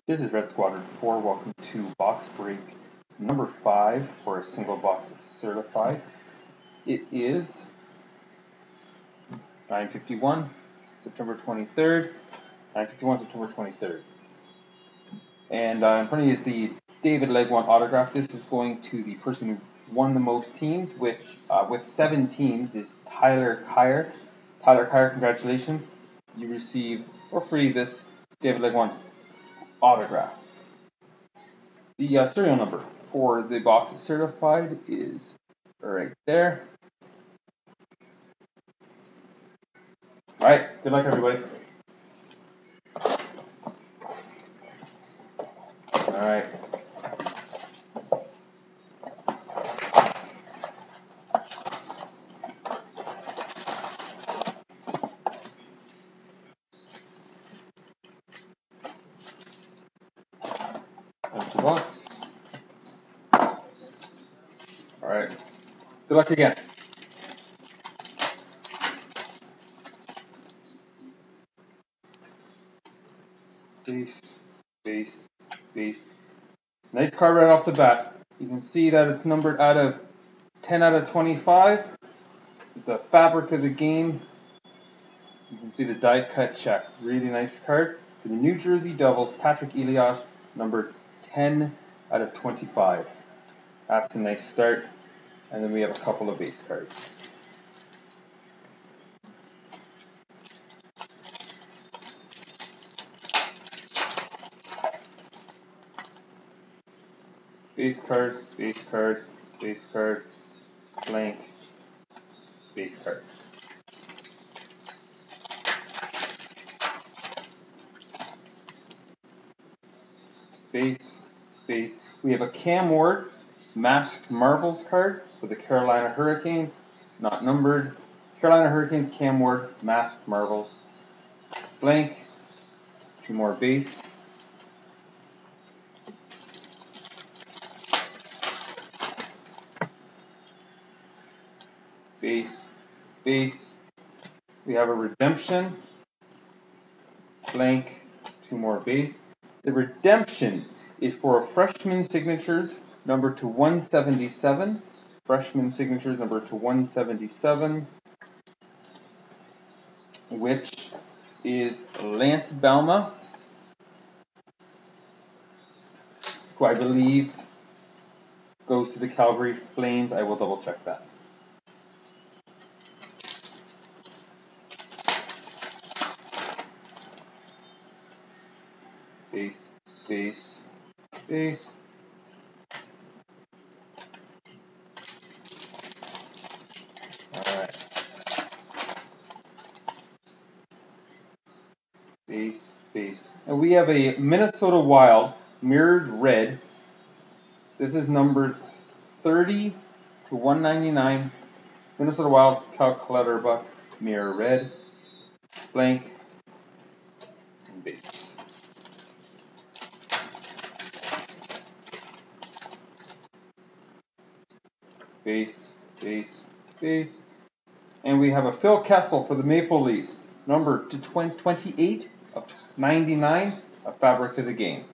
This is Redsquadron4. Welcome to Box Break number 5 for a single box certified. It is 9:51, September 23rd. 9:51, September 23rd. And in front of you is the David Legwand autograph. This is going to the person who won the most teams, which with 7 teams is Tyler Kyer. Tyler Kyer, congratulations. You receive for free this David Legwand autograph. The serial number for the box certified is right there. Alright, good luck everybody. Alright. Empty box. Alright. Good luck again. Base. Nice card right off the bat. You can see that it's numbered out of 10 out of 25. It's a fabric of the game. You can see the die cut check. Really nice card. For the New Jersey Devils, Patrick Elias, numbered 10 out of 25. That's a nice start. And then we have a couple of base cards. Base card, blank, base cards. Base. We have a Cam Ward Masked Marvels card for the Carolina Hurricanes, not numbered. Carolina Hurricanes, Cam Ward, Masked Marvels, blank, 2 more base. Base. We have a redemption, blank, 2 more base. The redemption is for freshman signatures, number to 177. Freshman signatures, number to 177, which is Lance Balma, who I believe goes to the Calgary Flames. I will double check that. Base. Alright. Base. And we have a Minnesota Wild mirrored red. This is numbered 30 to 199. Minnesota Wild Cal Clutterbuck mirror red, blank, and base. Base. And we have a Phil Kessel for the Maple Leafs, number to 28 of 99, a fabric of the game.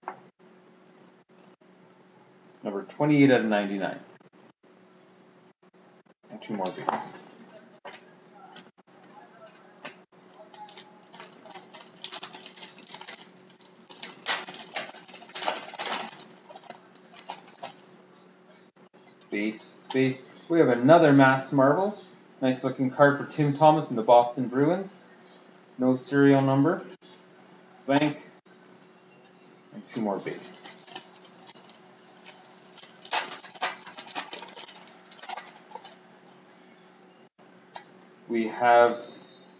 Number 28 out of 99. And 2 more base. Base. We have another Masked Marvels. Nice looking card for Tim Thomas and the Boston Bruins. No serial number. Blank. And 2 more base. We have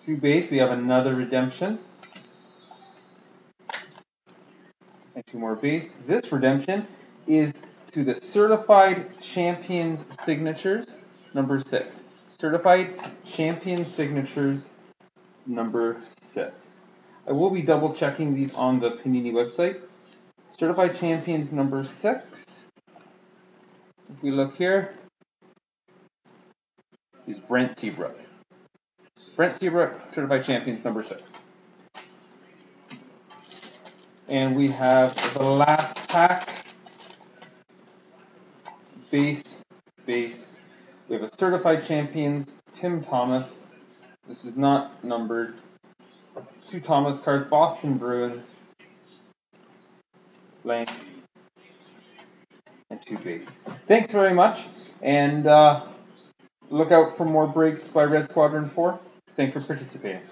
2 base. We have another redemption. And 2 more base. This redemption is to the Certified Champions Signatures, number 6. Certified Champion Signatures, number 6. I will be double checking these on the Panini website. Certified Champions, number 6. If we look here, is Brent Seabrook. Certified Champions, number 6. And we have the last pack. Base. We have a Certified Champions, Tim Thomas. This is not numbered. 2 Thomas cards, Boston Bruins. Blank. And 2 base. Thanks very much. And look out for more breaks by Red Squadron 4. Thanks for participating.